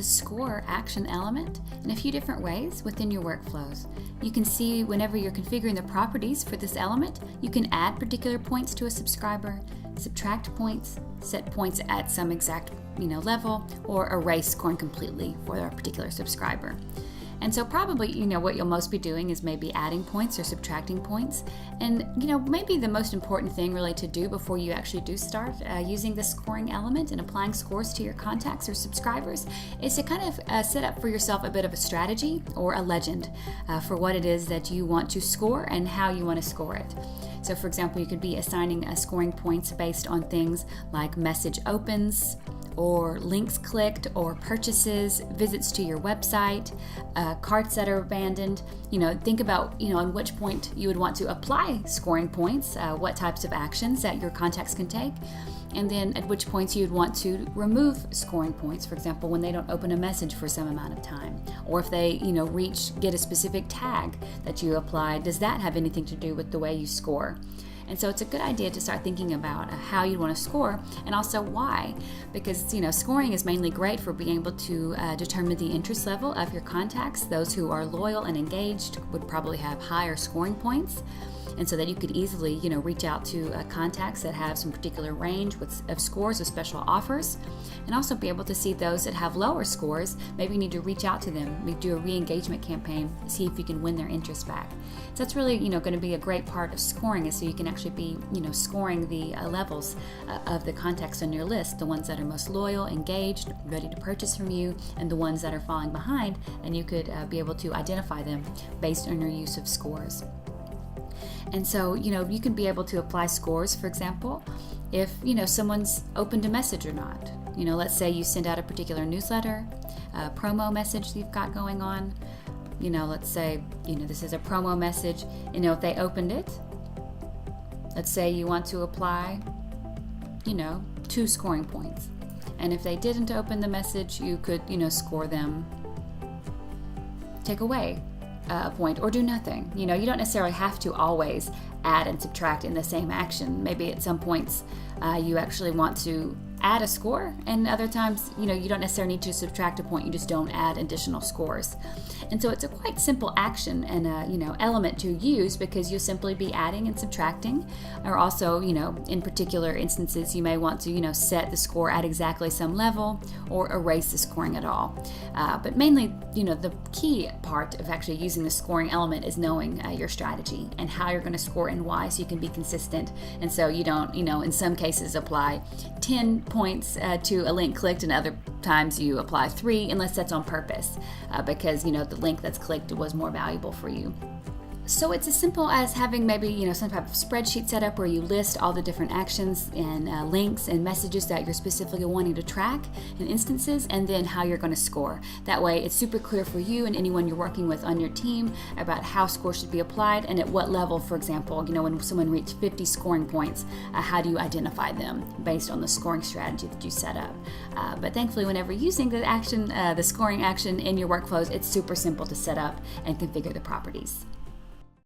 the score action element in a few different ways within your workflows. You can see whenever you're configuring the properties for this element, you can add particular points to a subscriber, subtract points, set points at some exact level, or erase scoring completely for a particular subscriber. And so probably, what you'll most be doing is maybe adding points or subtracting points. And, maybe the most important thing really to do before you actually do start using the scoring element and applying scores to your contacts or subscribers is to kind of set up for yourself a bit of a strategy or a legend for what it is that you want to score and how you want to score it. So for example, you could be assigning scoring points based on things like message opens, or links clicked, or purchases, visits to your website, carts that are abandoned. Think about, on which point you would want to apply scoring points, what types of actions that your contacts can take, and then at which points you'd want to remove scoring points, for example, when they don't open a message for some amount of time, or if they, get a specific tag that you applied. Does that have anything to do with the way you score? And so it's a good idea to start thinking about how you want to score and also why. Because, scoring is mainly great for being able to determine the interest level of your contacts. Those who are loyal and engaged would probably have higher scoring points. And so that you could easily, reach out to contacts that have some particular range of scores with special offers, and also be able to see those that have lower scores. Maybe you need to reach out to them, maybe do a re-engagement campaign, see if you can win their interest back. So that's really, going to be a great part of scoring, is so you can actually be, scoring the levels of the contacts on your list, the ones that are most loyal, engaged, ready to purchase from you, and the ones that are falling behind, and you could be able to identify them based on your use of scores. And so, you can be able to apply scores, for example, if, someone's opened a message or not. Let's say you send out a particular newsletter, a promo message that you've got going on. Let's say, this is a promo message, if they opened it, let's say you want to apply, 2 scoring points. And if they didn't open the message, you could, score them, take away a point, or do nothing. You don't necessarily have to always add and subtract in the same action. Maybe at some points you actually want to add a score, and other times, you don't necessarily need to subtract a point, you just don't add additional scores. And so it's a quite simple action and element to use, because you'll simply be adding and subtracting, or also, in particular instances, you may want to, set the score at exactly some level or erase the scoring at all. But mainly, the key part of actually using the scoring element is knowing your strategy and how you're going to score and why, so you can be consistent. And so you don't, in some cases apply 10 points to a link clicked, and other times you apply 3, unless that's on purpose, because the link that's clicked was more valuable for you. So it's as simple as having maybe some type of spreadsheet set up where you list all the different actions and links and messages that you're specifically wanting to track in instances, and then how you're going to score. That way it's super clear for you and anyone you're working with on your team about how scores should be applied and at what level. For example, when someone reached 50 scoring points, how do you identify them based on the scoring strategy that you set up? But thankfully, whenever using the scoring action in your workflows, it's super simple to set up and configure the properties.